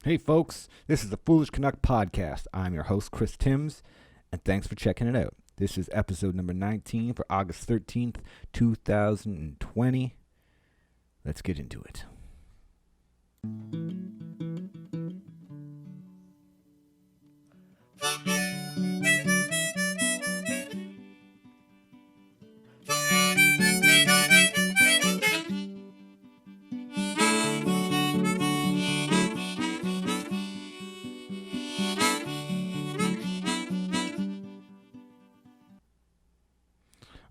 Hey folks, this is the Foolish Canuck podcast. I'm your host, Chris Timms, and thanks for checking it out. This is episode number 19 for August 13th, 2020. Let's get into it.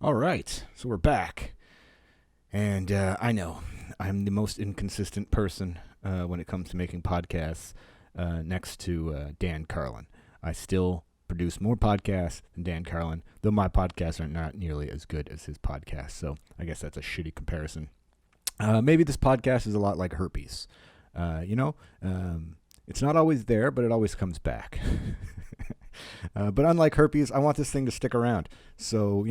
All right, so we're back. And I know I'm the most inconsistent person when it comes to making podcasts next to Dan Carlin. I still produce more podcasts than Dan Carlin, though my podcasts are not nearly as good as his podcast. So I guess that's a shitty comparison. Maybe this podcast is a lot like herpes. It's not always there, but it always comes back. But unlike herpes, I want this thing to stick around. So,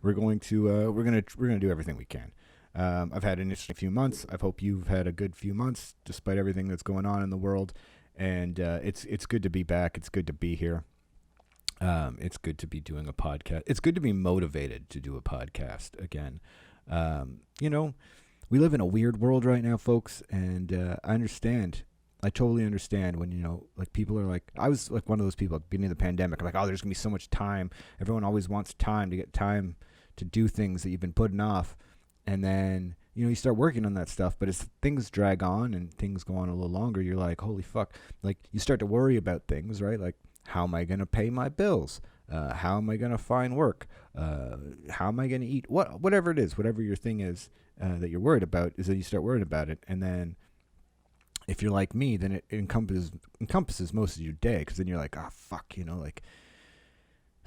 we're going to do everything we can. I've had an interesting few months. I hope you've had a good few months, despite everything that's going on in the world. And it's good to be back. It's good to be here. It's good to be doing a podcast. It's good to be motivated to do a podcast again. We live in a weird world right now, folks, and I understand. I totally understand when, people are like, I was like one of those people at the beginning of the pandemic. I'm like, oh, there's going to be so much time. Everyone always wants time to do things that you've been putting off. And then, you start working on that stuff. But as things drag on and things go on a little longer, you're like, holy fuck. Like, you start to worry about things, right? Like, how am I going to pay my bills? How am I going to find work? How am I going to eat? Whatever it is, whatever your thing is that you're worried about, is that you start worrying about it. And then if you're like me, then it encompasses most of your day, because then you're like, oh, fuck,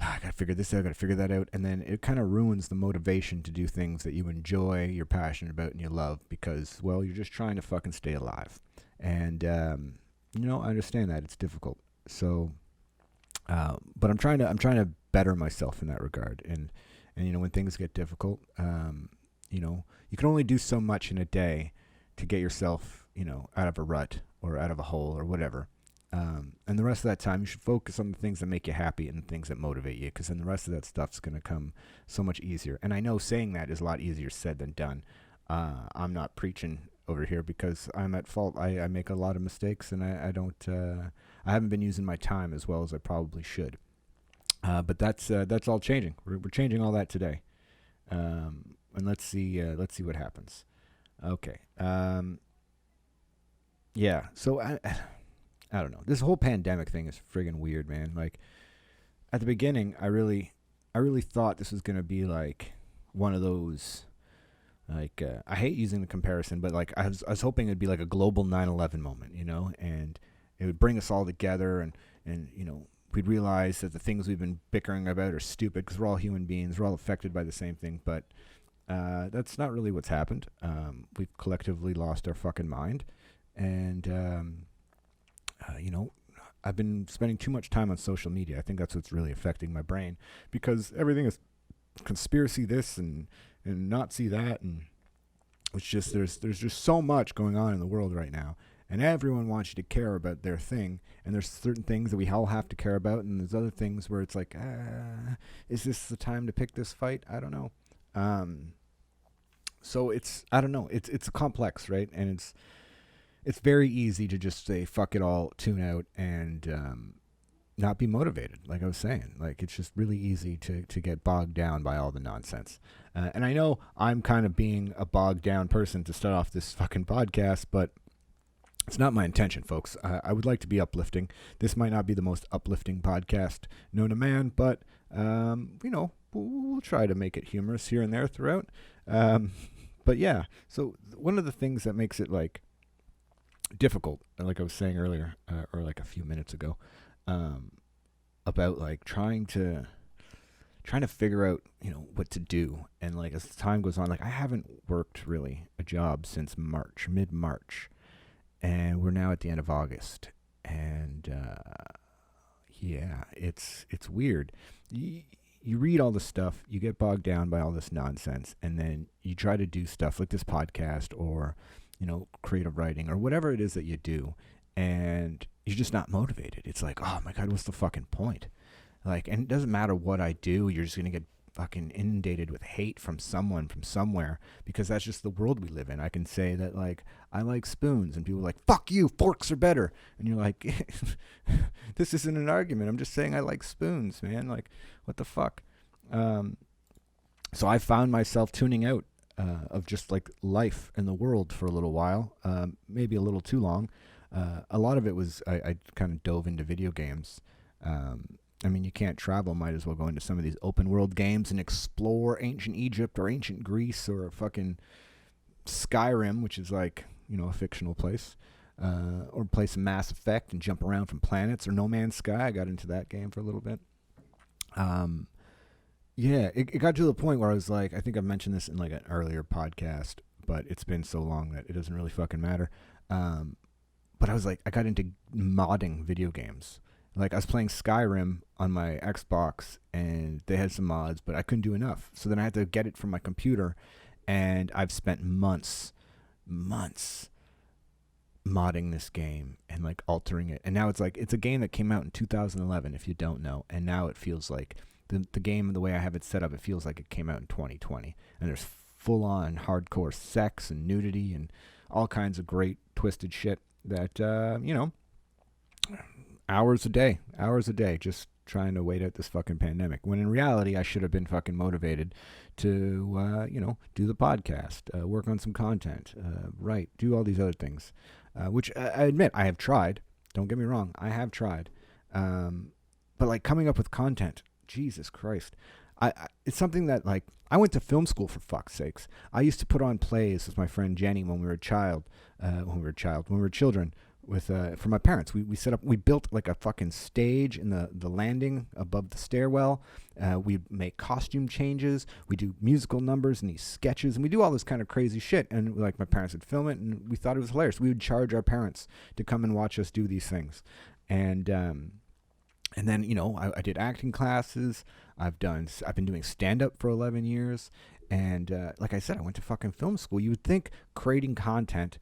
I got to figure this out, I got to figure that out. And then it kind of ruins the motivation to do things that you enjoy, you're passionate about, and you love, because, well, you're just trying to fucking stay alive. And, I understand that. It's difficult. So, but I'm trying to better myself in that regard. And when things get difficult, you can only do so much in a day to get yourself, out of a rut or out of a hole or whatever. And the rest of that time, you should focus on the things that make you happy and the things that motivate you, because then the rest of that stuff's going to come so much easier. And I know saying that is a lot easier said than done. I'm not preaching over here because I'm at fault. I make a lot of mistakes, and I haven't been using my time as well as I probably should. But that's all changing. We're changing all that today. And let's see what happens. Okay. Yeah. So I don't know. This whole pandemic thing is friggin' weird, man. Like, at the beginning, I really thought this was gonna be like one of those, like, I hate using the comparison, but like I was hoping it'd be like a global 9/11 moment, and it would bring us all together, and we'd realize that the things we've been bickering about are stupid, because we're all human beings, we're all affected by the same thing. But that's not really what's happened. We've collectively lost our fucking mind, and I've been spending too much time on social media. I think that's what's really affecting my brain, because everything is conspiracy this and Nazi that, and it's just there's just so much going on in the world right now, and everyone wants you to care about their thing, and there's certain things that we all have to care about, and there's other things where it's like, is this the time to pick this fight? I don't know. So I don't know. It's complex, right? And it's very easy to just say, fuck it all, tune out, and not be motivated. Like I was saying, like, it's just really easy to get bogged down by all the nonsense. And I know I'm kind of being a bogged down person to start off this fucking podcast, but it's not my intention, folks. I would like to be uplifting. This might not be the most uplifting podcast known to man, but, we'll try to make it humorous here and there throughout. But yeah, so one of the things that makes it, like, difficult, like I was saying earlier, or like a few minutes ago, about like trying to figure out, what to do. And like, as time goes on, like, I haven't worked really a job since mid-March, and we're now at the end of August. And yeah, it's weird. You read all this stuff, you get bogged down by all this nonsense, and then you try to do stuff like this podcast, or creative writing, or whatever it is that you do, and you're just not motivated. It's like, oh my God, what's the fucking point? Like, and it doesn't matter what I do, you're just going to get fucking inundated with hate from someone from somewhere, because that's just the world we live in. I can say that, like, I like spoons, and people are like, fuck you, forks are better. And you're like, this isn't an argument. I'm just saying I like spoons, man. Like, what the fuck? So I found myself tuning out of just like life in the world for a little while, maybe a little too long. A lot of it was I kind of dove into video games. I mean, you can't travel, might as well go into some of these open world games and explore ancient Egypt or ancient Greece or fucking Skyrim, which is like, you know, a fictional place, or play some Mass Effect and jump around from planets, or No Man's Sky. I got into that game for a little bit. Yeah, it got to the point where I was like, I think I've mentioned this in like an earlier podcast, but it's been so long that it doesn't really fucking matter. But I was like, I got into modding video games. Like, I was playing Skyrim on my Xbox, and they had some mods, but I couldn't do enough. So then I had to get it from my computer, and I've spent months modding this game and like altering it. And now it's like, it's a game that came out in 2011, if you don't know, and now it feels like the game, the way I have it set up, it feels like it came out in 2020. And there's full-on hardcore sex and nudity and all kinds of great twisted shit that, you know, hours a day, just trying to wait out this fucking pandemic. When in reality, I should have been fucking motivated to, you know, do the podcast, work on some content, write, do all these other things, which I admit I have tried. Don't get me wrong, I have tried. But like coming up with content, Jesus Christ. It's something that, like, I went to film school, for fuck's sakes. I used to put on plays with my friend Jenny when we were children, with for my parents. We built like a fucking stage in the landing above the stairwell. We make costume changes. We do musical numbers and these sketches, and we do all this kind of crazy shit. And like, my parents would film it, and we thought it was hilarious. We would charge our parents to come and watch us do these things. And then, you know, I did acting classes. I've been doing stand-up for 11 years. And like I said, I went to fucking film school. You would think creating content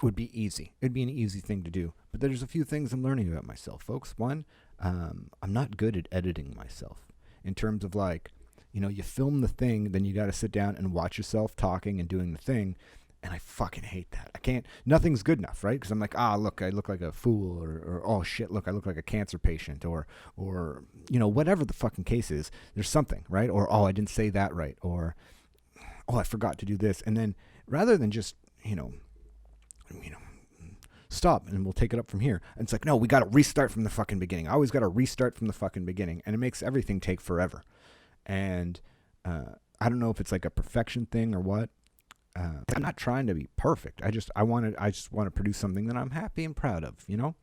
would be easy. It'd be an easy thing to do. But there's a few things I'm learning about myself, folks. One, I'm not good at editing myself. In terms of, like, you know, you film the thing, then you got to sit down and watch yourself talking and doing the thing. And I fucking hate that. I can't. Nothing's good enough, right? Because I'm like, look, I look like a fool, or oh shit, look, I look like a cancer patient, or you know, whatever the fucking case is. There's something, right? Or oh, I didn't say that right, or oh, I forgot to do this. And then rather than just, you know, stop and we'll take it up from here. And it's like, no, we got to restart from the fucking beginning. I always got to restart from the fucking beginning, and it makes everything take forever. And I don't know if it's like a perfection thing or what. I'm not trying to be perfect. I just want to produce something that I'm happy and proud of, you know?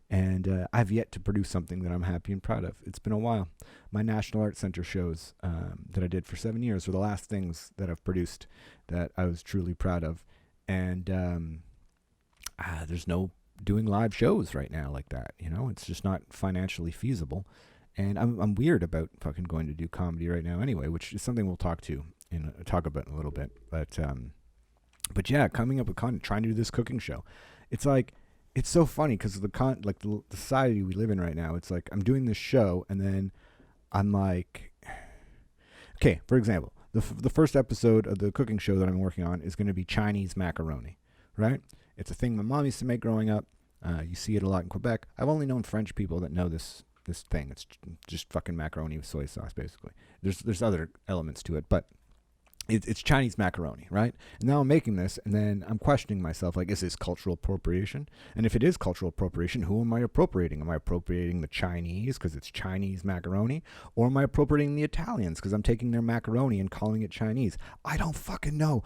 And I've yet to produce something that I'm happy and proud of. It's been a while. My National Arts Center shows that I did for 7 years were the last things that I've produced that I was truly proud of. And there's no doing live shows right now like that, you know? It's just not financially feasible. And I'm weird about fucking going to do comedy right now anyway, which is something we'll talk about in a little bit. But yeah, coming up with content, trying to do this cooking show. It's like, it's so funny because of the society we live in right now. It's like, I'm doing this show, and then I'm like, okay, for example, the first episode of the cooking show that I'm working on is going to be Chinese macaroni, right? It's a thing my mom used to make growing up. You see it a lot in Quebec. I've only known French people that know this thing. It's just fucking macaroni with soy sauce, basically. There's other elements to it, but it's Chinese macaroni, right? And now I'm making this, and then I'm questioning myself, like, is this cultural appropriation? And if it is cultural appropriation, who am I appropriating? Am I appropriating the Chinese because it's Chinese macaroni? Or am I appropriating the Italians because I'm taking their macaroni and calling it Chinese? I don't fucking know.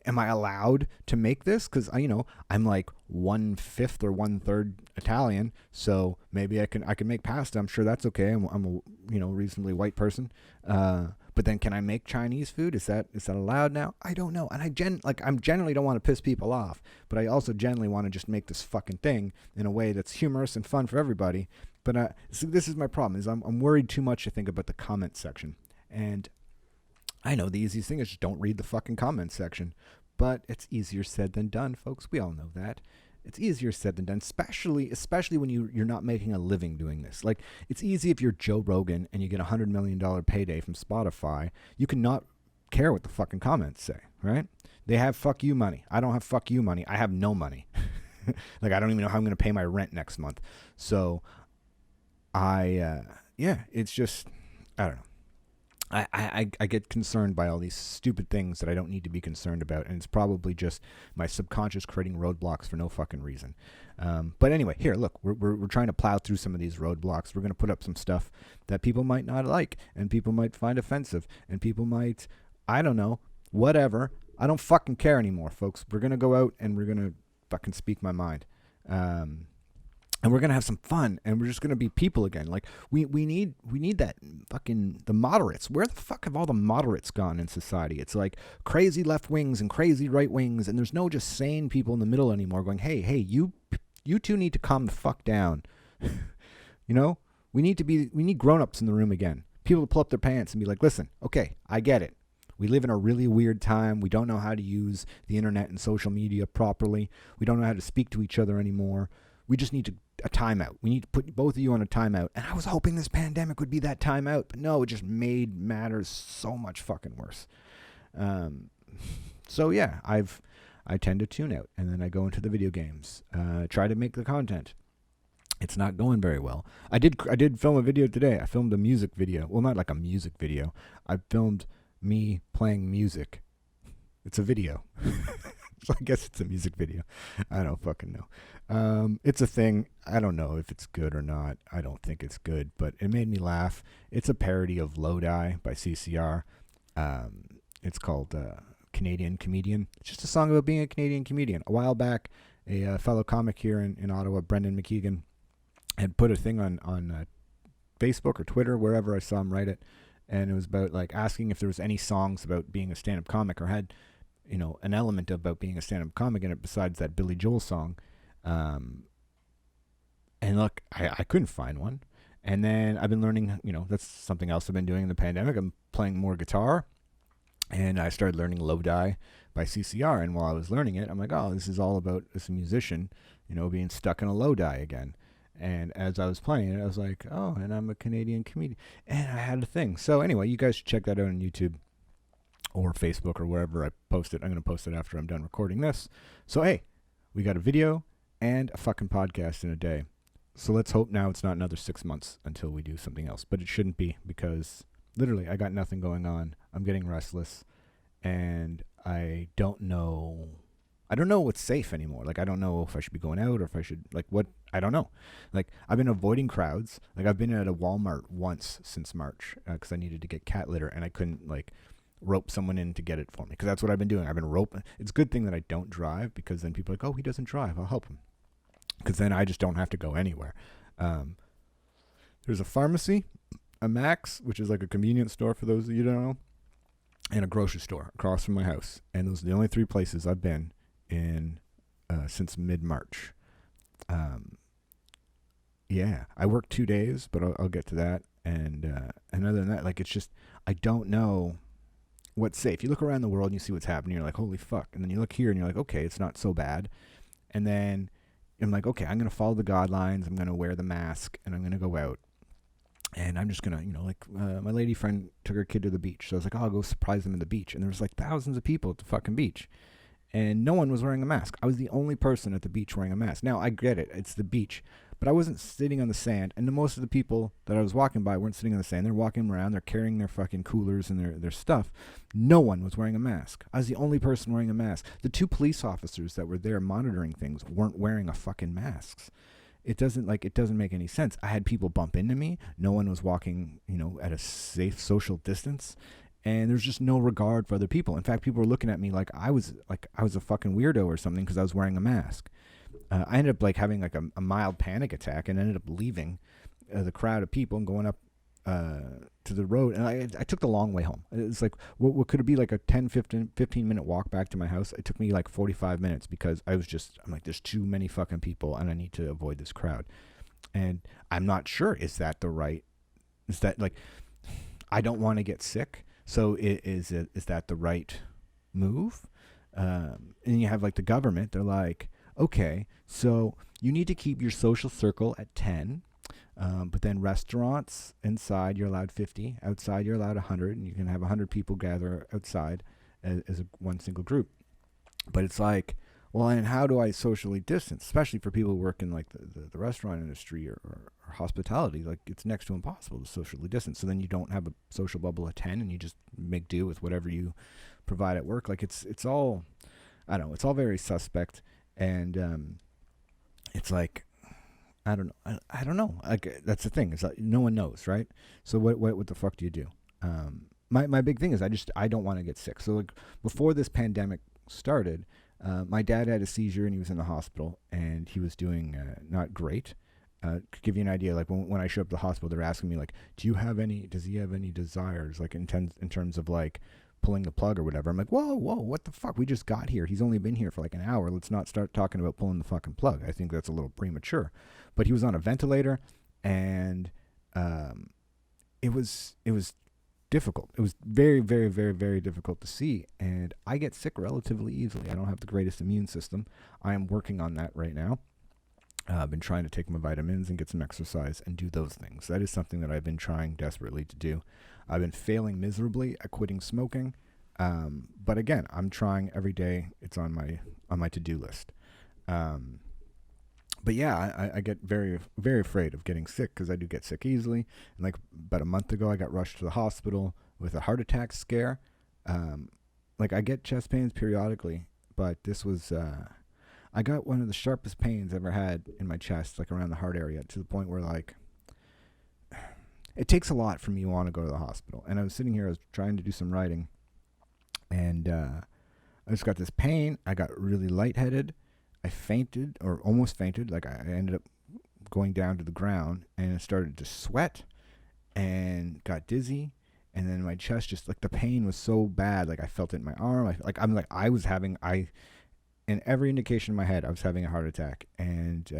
Am I allowed to make this? Because, you know, I'm like 1/5 or 1/3 Italian, so maybe I can make pasta. I'm sure that's okay. I'm a, you know, reasonably white person. But then, can I make Chinese food? Is that allowed now? I don't know. And I generally don't want to piss people off, but I also generally want to just make this fucking thing in a way that's humorous and fun for everybody. But so this is my problem: is I'm worried too much, I think, about the comment section. And I know the easiest thing is just don't read the fucking comment section, but it's easier said than done, folks. We all know that. It's easier said than done, especially when you're not making a living doing this. Like, it's easy if you're Joe Rogan and you get $100 million payday from Spotify. You can not care what the fucking comments say, right? They have fuck you money. I don't have fuck you money. I have no money. Like, I don't even know how I'm going to pay my rent next month. So it's just, I don't know. I get concerned by all these stupid things that I don't need to be concerned about, and it's probably just my subconscious creating roadblocks for no fucking reason. But anyway, here, look, we're trying to plow through some of these roadblocks. We're going to put up some stuff that people might not like, and people might find offensive, and people might, I don't know, whatever. I don't fucking care anymore, folks. We're going to go out and we're going to fucking speak my mind. And we're going to have some fun, and we're just going to be people again. Like, we need that fucking, the moderates. Where the fuck have all the moderates gone in society? It's like crazy left wings and crazy right wings, and there's no just sane people in the middle anymore going, hey, you two need to calm the fuck down. You know? We need grown-ups in the room again. People to pull up their pants and be like, listen, okay, I get it. We live in a really weird time. We don't know how to use the internet and social media properly. We don't know how to speak to each other anymore. We just need a timeout. We need to put both of you on a timeout. And I was hoping this pandemic would be that timeout, but no, it just made matters so much fucking worse. So yeah, I tend to tune out, and then I go into the video games, try to make the content. It's not going very well. I did film a video today. I filmed a music video. Well, not like a music video. I filmed me playing music. It's a video. So I guess it's a music video. I don't fucking know. It's a thing. I don't know if it's good or not. I don't think it's good, but it made me laugh. It's a parody of Lodi by CCR. It's called Canadian Comedian. It's just a song about being a Canadian comedian. A while back, a fellow comic here in Ottawa, Brendan McKeegan, had put a thing on Facebook or Twitter, wherever I saw him write it, and it was about like asking if there was any songs about being a stand-up comic or had, you know, an element about being a stand-up comic in it besides that Billy Joel song. And look, I couldn't find one. And then I've been learning, you know, that's something else I've been doing in the pandemic. I'm playing more guitar, and I started learning Lodi by CCR. And while I was learning it, I'm like, oh, this is all about this musician, you know, being stuck in a Lodi again. And as I was playing it, I was like, oh, and I'm a Canadian comedian. And I had a thing. So anyway, you guys should check that out on YouTube or Facebook or wherever I post it. I'm going to post it after I'm done recording this. So, hey, we got a video and a fucking podcast in a day. So let's hope now it's not another 6 months until we do something else. But it shouldn't be, because literally I got nothing going on. I'm getting restless, and I don't know what's safe anymore. Like, I don't know if I should be going out or if I should, like, what, I don't know. Like, I've been avoiding crowds. Like, I've been at a Walmart once since March because I needed to get cat litter, and I couldn't, like, rope someone in to get it for me, because that's what I've been doing. I've been roping. It's a good thing that I don't drive, because then people are like, oh, he doesn't drive, I'll help him, because then I just don't have to go anywhere. There's a pharmacy, a Max, which is like a convenience store for those of you who don't know, and a grocery store across from my house, and those are the only three places I've been in since mid-March. Yeah, I worked 2 days, but I'll get to that. And other than that, like, it's just, I don't know what's safe. You look around the world and you see what's happening, you're like, holy fuck. And then you look here and you're like, okay, it's not so bad. And then I'm like, okay, I'm going to follow the guidelines. I'm going to wear the mask, and I'm going to go out. And I'm just going to, you know, like, my lady friend took her kid to the beach. So I was like, oh, I'll go surprise them at the beach. And there was like thousands of people at the fucking beach, and no one was wearing a mask. I was the only person at the beach wearing a mask. Now, I get it. It's the beach. But I wasn't sitting on the sand, and most of the people that I was walking by weren't sitting on the sand. They're walking around. They're carrying their fucking coolers and their stuff. No one was wearing a mask. I was the only person wearing a mask. The two police officers that were there monitoring things weren't wearing a fucking masks. It doesn't make any sense. I had people bump into me. No one was walking, you know, at a safe social distance. And there's just no regard for other people. In fact, people were looking at me like I was a fucking weirdo or something because I was wearing a mask. I ended up like having like a mild panic attack, and ended up leaving the crowd of people and going up to the road. And I took the long way home. It's like, what could it be, like a 10, 15 minute walk back to my house? It took me like 45 minutes because I'm like, there's too many fucking people and I need to avoid this crowd. And I'm not sure, is that like, I don't want to get sick. So is that the right move? And you have like the government, they're like, okay, so you need to keep your social circle at 10. But then restaurants inside you're allowed 50, outside you're allowed 100, and you can have 100 people gather outside as one single group. But it's like, well, and how do I socially distance, especially for people who work in like the restaurant industry or hospitality? Like it's next to impossible to socially distance. So then you don't have a social bubble of 10, and you just make do with whatever you provide at work. Like it's all, I don't know, it's all very suspect, and it's like, I don't know. I don't know. Like that's the thing. Is like no one knows, right? So what the fuck do you do? My big thing is I don't want to get sick. So like before this pandemic started, my dad had a seizure and he was in the hospital and he was doing not great. To give you an idea, like when I show up at the hospital, they're asking me like, does he have any desires, like in terms of like pulling the plug or whatever. I'm like, whoa, what the fuck? We just got here. He's only been here for like an hour. Let's not start talking about pulling the fucking plug. I think that's a little premature. But he was on a ventilator, and it was difficult. It was very, very, very, very difficult to see. And I get sick relatively easily. I don't have the greatest immune system. I am working on that right now. I've been trying to take my vitamins and get some exercise and do those things. That is something that I've been trying desperately to do. I've been failing miserably at quitting smoking. But again, I'm trying every day. It's on my to-do list. But yeah, I get very, very afraid of getting sick because I do get sick easily. And like about a month ago, I got rushed to the hospital with a heart attack scare. Like I get chest pains periodically, but this was... I got one of the sharpest pains I ever had in my chest, like around the heart area, to the point where like it takes a lot for me to want to go to the hospital. And I was sitting here, I was trying to do some writing, and I just got this pain. I got really lightheaded. I fainted, or almost fainted. Like I ended up going down to the ground, and I started to sweat, and got dizzy. And then my chest just like the pain was so bad. Like I felt it in my arm. In every indication in my head, I was having a heart attack, and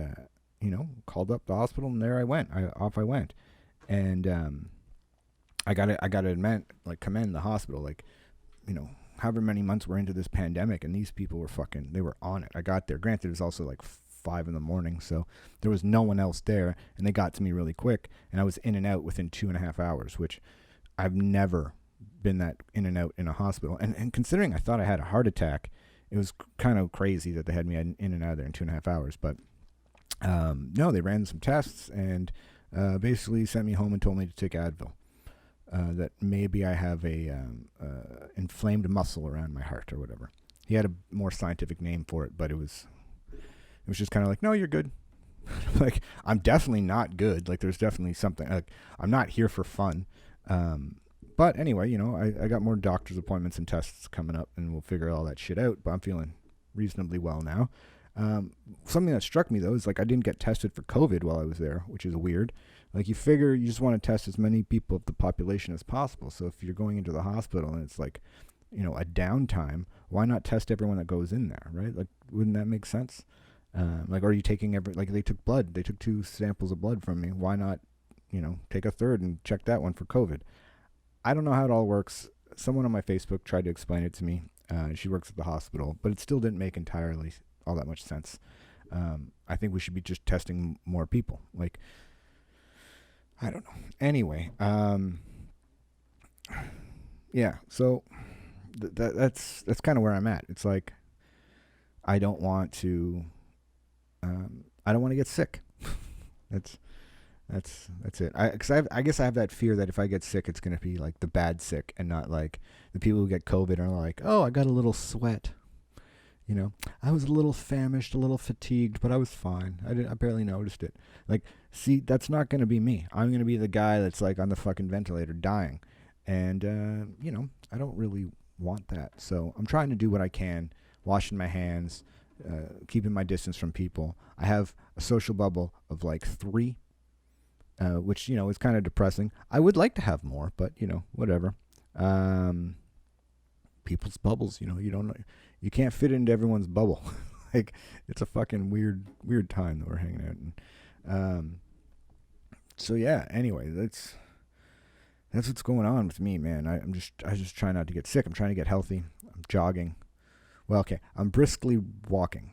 called up the hospital, and there I went. Off I went, and I got to commend the hospital. Like, however many months we're into this pandemic, and these people were they were on it. I got there. Granted, it was also like 5 a.m, so there was no one else there, and they got to me really quick, and I was in and out within 2.5 hours, which I've never been that in and out in a hospital. And considering I thought I had a heart attack, it was kind of crazy that they had me in and out of there in 2.5 hours. But no, they ran some tests and basically sent me home and told me to take Advil. That maybe I have a inflamed muscle around my heart or whatever. He had a more scientific name for it, but it was just kind of like, no, you're good. Like, I'm definitely not good. Like, there's definitely something. Like, I'm not here for fun. But anyway, I got more doctor's appointments and tests coming up, and we'll figure all that shit out. But I'm feeling reasonably well now. Something that struck me, though, is like I didn't get tested for COVID while I was there, which is weird. Like, you figure you just want to test as many people of the population as possible. So if you're going into the hospital and it's like, a downtime, why not test everyone that goes in there, right? Like, wouldn't that make sense? Are you taking they took blood. They took 2 samples of blood from me. Why not, take a third and check that one for COVID? I don't know how it all works. Someone on my Facebook tried to explain it to me. She works at the hospital, but it still didn't make entirely all that much sense. I think we should be just testing more people. Like, I don't know. Anyway, yeah. So that's kind of where I'm at. It's like I don't want to get sick. That's it. I guess I have that fear that if I get sick, it's going to be like the bad sick and not like the people who get COVID are like, oh, I got a little sweat. I was a little famished, a little fatigued, but I was fine. I barely noticed it. Like, see, that's not going to be me. I'm going to be the guy that's like on the fucking ventilator dying. And, I don't really want that. So I'm trying to do what I can, washing my hands, keeping my distance from people. I have a social bubble of like 3. Which, is kind of depressing. I would like to have more, but, whatever. People's bubbles, you don't know. You can't fit into everyone's bubble. Like, it's a fucking weird time that we're hanging out in. So, yeah, anyway, that's what's going on with me, man. I just try not to get sick. I'm trying to get healthy. I'm jogging. Well, okay, I'm briskly walking,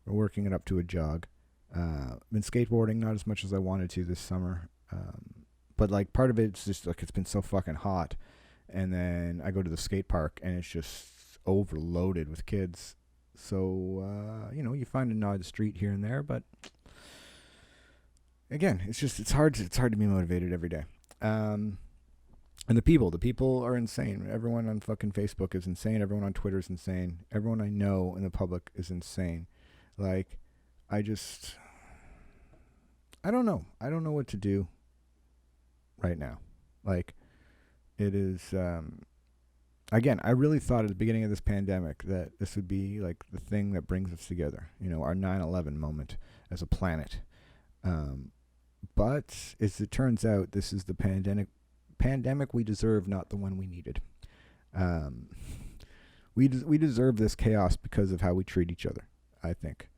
We're working it up to a jog. Been skateboarding, not as much as I wanted to this summer. But like part of it's just like it's been so fucking hot. And then I go to the skate park and it's just overloaded with kids. So, you find an odd street here and there, but again, it's hard to be motivated every day. And the people are insane. Everyone on fucking Facebook is insane. Everyone on Twitter is insane. Everyone I know in the public is insane. Like, I don't know. I don't know what to do right now. Like, it is, again, I really thought at the beginning of this pandemic that this would be like the thing that brings us together, our 9/11 moment as a planet. But as it turns out, this is the pandemic we deserve, not the one we needed. We deserve this chaos because of how we treat each other, I think.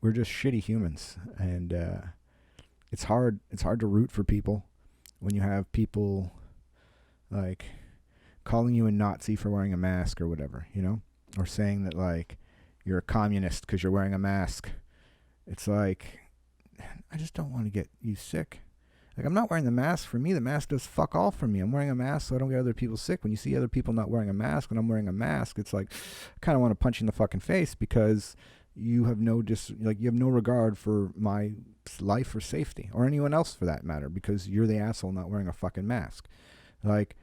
We're just shitty humans, and it's hard to root for people when you have people like calling you a Nazi for wearing a mask or whatever, or saying that like you're a communist because you're wearing a mask. It's like, I just don't want to get you sick. Like, I'm not wearing the mask for me. The mask does fuck all for me. I'm wearing a mask so I don't get other people sick. When you see other people not wearing a mask and I'm wearing a mask, it's like, I kind of want to punch you in the fucking face because you have no regard for my life or safety, or anyone else for that matter, because you're the asshole not wearing a fucking mask. Like,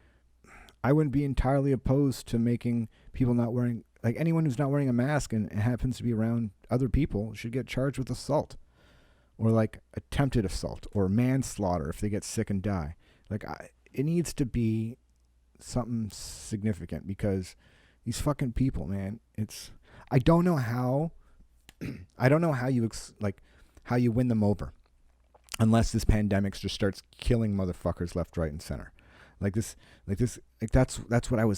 I wouldn't be entirely opposed to making people not wearing, like, anyone who's not wearing a mask and happens to be around other people should get charged with assault, or like attempted assault, or manslaughter if they get sick and die. Like, it needs to be something significant, because these fucking people, man, I don't know how how you win them over unless this pandemic just starts killing motherfuckers left, right, and center. That's what I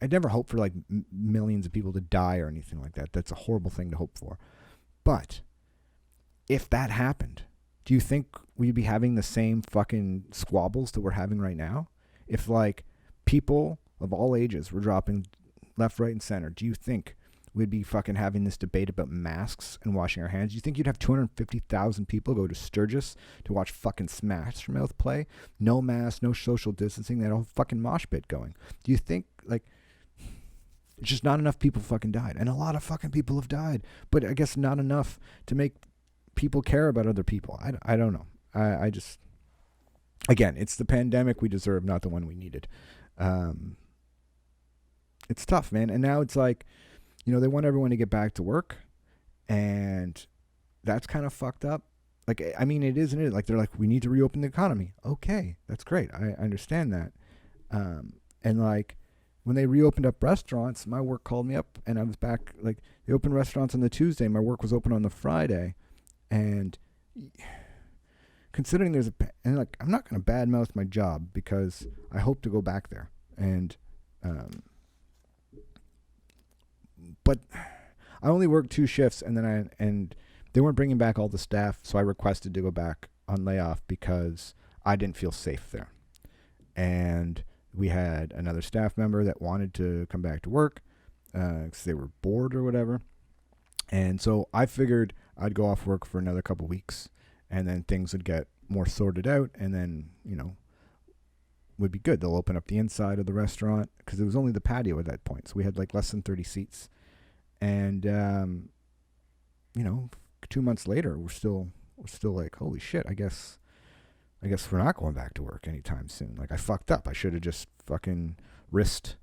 never hope for, like, millions of people to die or anything like that. That's a horrible thing to hope for. But if that happened, do you think we'd be having the same fucking squabbles that we're having right now? If, like, people of all ages were dropping left, right, and center, do you think we'd be fucking having this debate about masks and washing our hands? Do you think you'd have 250,000 people go to Sturgis to watch fucking Smash Mouth play? No mask, no social distancing, that whole fucking mosh pit going. Do you think, like, it's just not enough people fucking died? And a lot of fucking people have died, but I guess not enough to make people care about other people. I don't know. I just, again, it's the pandemic we deserve, not the one we needed. It's tough, man. And now it's like, they want everyone to get back to work, and that's kind of fucked up. Like, I mean, it is, isn't it? Like, they're like, we need to reopen the economy. Okay, that's great. I understand that. And like, when they reopened up restaurants, my work called me up, and I was back. Like, they opened restaurants on the Tuesday. My work was open on the Friday, and considering and like, I'm not going to badmouth my job because I hope to go back there, and but I only worked 2 shifts, and then they weren't bringing back all the staff, so I requested to go back on layoff because I didn't feel safe there. And we had another staff member that wanted to come back to work because they were bored or whatever. And so I figured I'd go off work for another couple weeks, and then things would get more sorted out, and then, would be good. They'll open up the inside of the restaurant, because it was only the patio at that point, so we had like less than 30 seats. And 2 months later, we're still like, holy shit, I guess we're not going back to work anytime soon. Like, I fucked up. I should have just fucking risked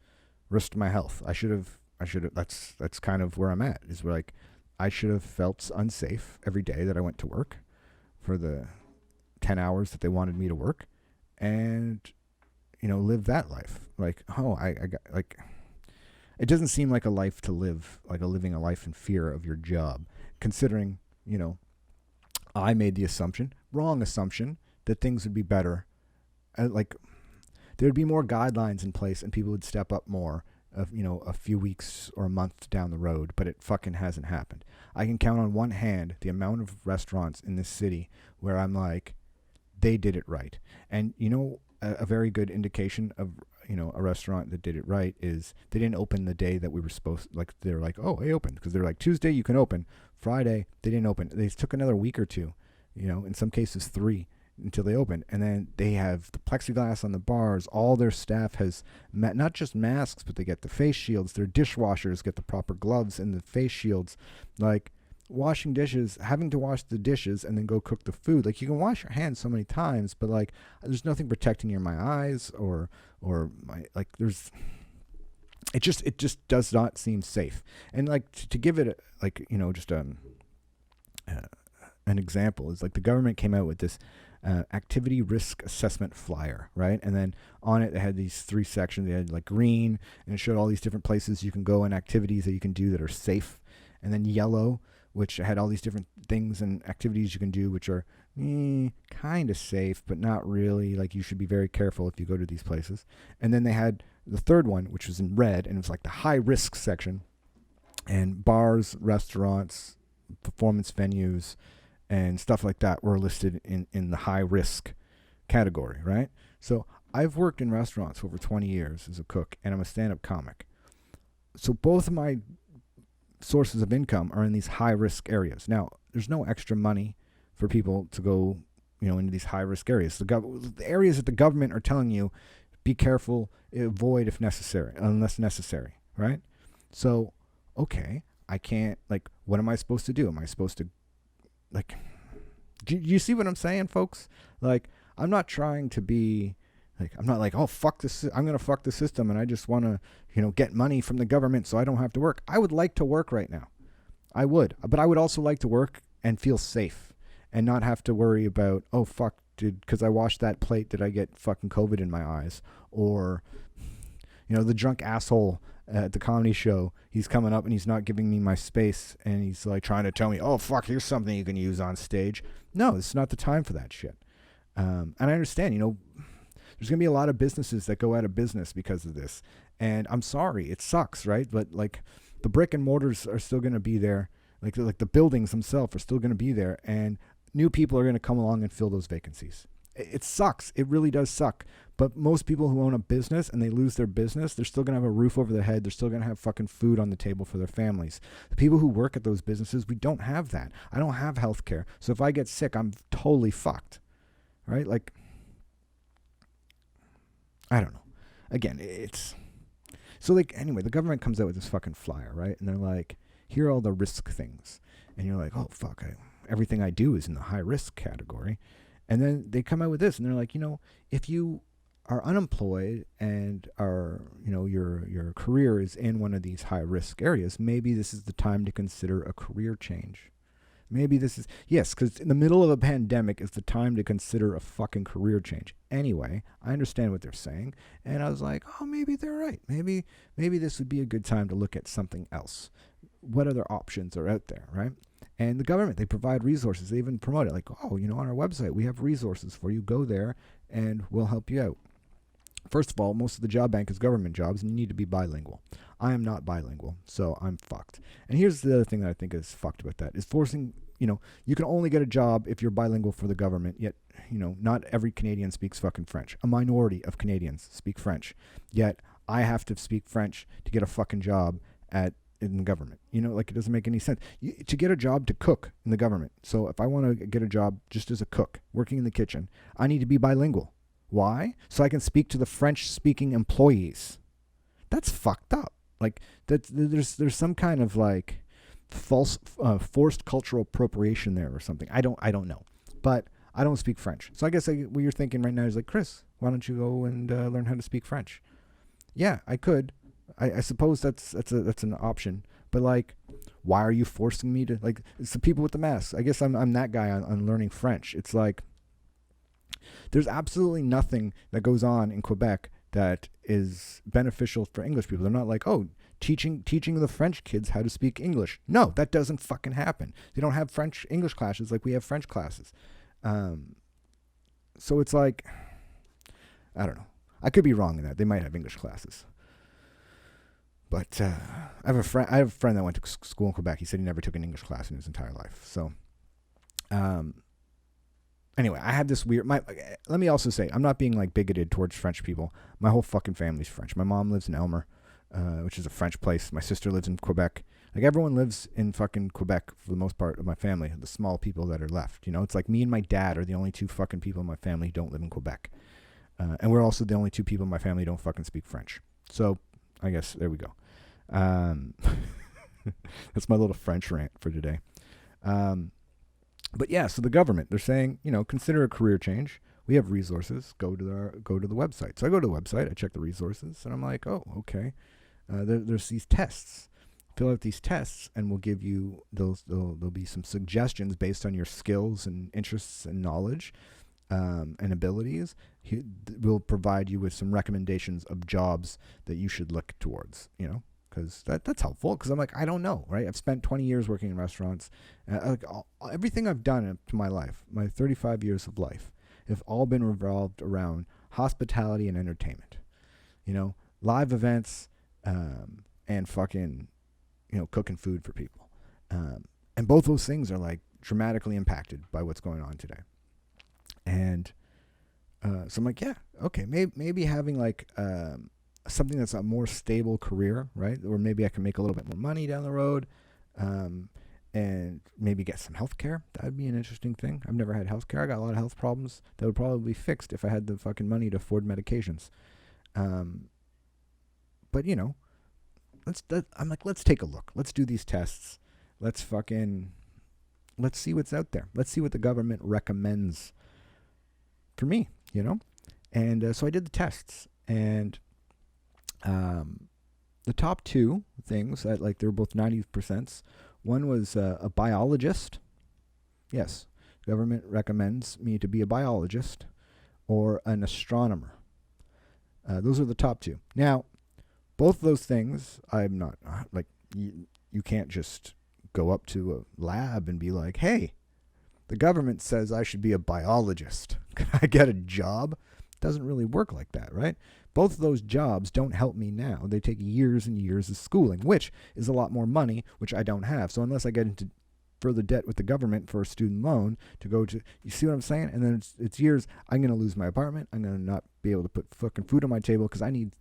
my health. I should have. That's kind of where I'm at. Is where, like, I should have felt unsafe every day that I went to work for the 10 hours that they wanted me to work, and live that life. Like, I got, like, it doesn't seem like a life to live, like living a life in fear of your job, considering, I made the wrong assumption, that things would be better. Like, there would be more guidelines in place and people would step up more of, a few weeks or a month down the road, but it fucking hasn't happened. I can count on one hand the amount of restaurants in this city where I'm like, they did it right. And, a very good indication of, a restaurant that did it right is they didn't open the day that we were supposed. Like they're like, oh, they opened because they're like Tuesday you can open. Friday they didn't open. They took another week or two, in some cases 3 until they opened, and then they have the plexiglass on the bars. All their staff has not just masks, but they get the face shields. Their dishwashers get the proper gloves and the face shields. Like washing dishes, having to wash the dishes and then go cook the food. Like you can wash your hands so many times, but like there's nothing protecting my eyes or my like there's. It just does not seem safe. And like to give it just an example is like the government came out with this activity risk assessment flyer, right? And then on it they had these 3 sections. They had like green, and it showed all these different places you can go and activities that you can do that are safe. And then yellow, which had all these different things and activities you can do which are kind of safe, but not really. Like you should be very careful if you go to these places. And then they had the third one, which was in red, and it was like the high risk section. And bars, restaurants, performance venues, and stuff like that were listed in the high risk category, right? So I've worked in restaurants for over 20 years as a cook, and I'm a stand-up comic. So both of my sources of income are in these high risk areas. Now, there's no extra money for people to go, into these high risk areas. The areas that the government are telling you, be careful, avoid unless necessary, right? So, okay, I can't, like, what am I supposed to do? Am I supposed to, like, do you see what I'm saying, folks? Like, I'm not trying to be, like, I'm not like, oh, fuck this, I'm going to fuck the system and I just want to, get money from the government so I don't have to work. I would like to work right now. I would. But I would also like to work and feel safe and not have to worry about, oh, fuck, because I washed that plate, did I get fucking COVID in my eyes? Or, the drunk asshole at the comedy show, he's coming up and he's not giving me my space and he's like trying to tell me, oh, fuck, here's something you can use on stage. No, it's not the time for that shit. And I understand, there's going to be a lot of businesses that go out of business because of this. And I'm sorry, it sucks, right? But like the brick and mortars are still going to be there. Like the buildings themselves are still going to be there. And new people are going to come along and fill those vacancies. It sucks. It really does suck. But most people who own a business and they lose their business, they're still going to have a roof over their head. They're still going to have fucking food on the table for their families. The people who work at those businesses, we don't have that. I don't have health care. So if I get sick, I'm totally fucked. Right? Like, I don't know. Again, it's... So, like, anyway, the government comes out with this fucking flyer, right? And they're like, here are all the risk things. And you're like, oh, fuck, everything I do is in the high-risk category. And then they come out with this, and they're like, if you are unemployed and are, your career is in one of these high-risk areas, maybe this is the time to consider a career change. Maybe this is, yes, because in the middle of a pandemic is the time to consider a fucking career change. Anyway, I understand what they're saying. And I was like, oh, maybe they're right. Maybe this would be a good time to look at something else. What other options are out there, right? And the government, they provide resources. They even promote it. Like, oh, on our website, we have resources for you. Go there and we'll help you out. First of all, most of the job bank is government jobs, and you need to be bilingual. I am not bilingual, so I'm fucked. And here's the other thing that I think is fucked about that, is forcing, you can only get a job if you're bilingual for the government, yet, not every Canadian speaks fucking French. A minority of Canadians speak French, yet I have to speak French to get a fucking job in the government. Like, it doesn't make any sense. To get a job to cook in the government, so if I want to get a job just as a cook, working in the kitchen, I need to be bilingual. Why? So I can speak to the French-speaking employees. That's fucked up. Like, there's some kind of like false, forced cultural appropriation there or something. I don't know. But I don't speak French. So I guess what you're thinking right now is like, Chris, why don't you go and learn how to speak French? Yeah, I could. I suppose that's an option. But like, why are you forcing me to, like, it's the people with the masks. I guess I'm that guy on learning French. It's like, there's absolutely nothing that goes on in Quebec that is beneficial for English people. They're not like, oh, teaching the French kids how to speak English. No, that doesn't fucking happen. They don't have English classes like we have French classes. So it's like, I don't know. I could be wrong in that. They might have English classes. But I have a friend that went to school in Quebec. He said he never took an English class in his entire life. So anyway, I had this weird. Let me also say, I'm not being like bigoted towards French people. My whole fucking family's French. My mom lives in Elmer, which is a French place. My sister lives in Quebec. Like everyone lives in fucking Quebec for the most part of my family. The small people that are left, it's like me and my dad are the only two fucking people in my family who don't live in Quebec, and we're also the only two people in my family who don't fucking speak French. So I guess there we go. That's my little French rant for today. But yeah, so the government, they're saying, consider a career change. We have resources. Go to the website. So I go to the website. I check the resources, and I'm like, oh, okay. There's these tests. Fill out these tests, and we'll give you those. There'll be some suggestions based on your skills and interests and knowledge and abilities. We'll provide you with some recommendations of jobs that you should look towards. Because that's helpful. Because I'm like, I don't know, right? I've spent 20 years working in restaurants. Everything I've done in my life, my 35 years of life, have all been revolved around hospitality and entertainment. Live events and fucking, cooking food for people. And both those things are like dramatically impacted by what's going on today. And so I'm like, yeah, okay, maybe having like something that's a more stable career, right? Or maybe I can make a little bit more money down the road, and maybe get some health care. That'd be an interesting thing. I've never had health care. I got a lot of health problems that would probably be fixed if I had the fucking money to afford medications. But I'm like, let's take a look. Let's do these tests. Let's see what's out there. Let's see what the government recommends for me, And so I did the tests, and the top two things, they were both 90%. One was a biologist. Yes, government recommends me to be a biologist or an astronomer. Those are the top two. Now, both of those things, I'm not, you can't just go up to a lab and be like, hey, the government says I should be a biologist. Can I get a job? It doesn't really work like that, right? Both of those jobs don't help me now. They take years and years of schooling, which is a lot more money, which I don't have. So unless I get into further debt with the government for a student loan to go to, you see what I'm saying? And then it's years. I'm going to lose my apartment. I'm going to not be able to put fucking food on my table because we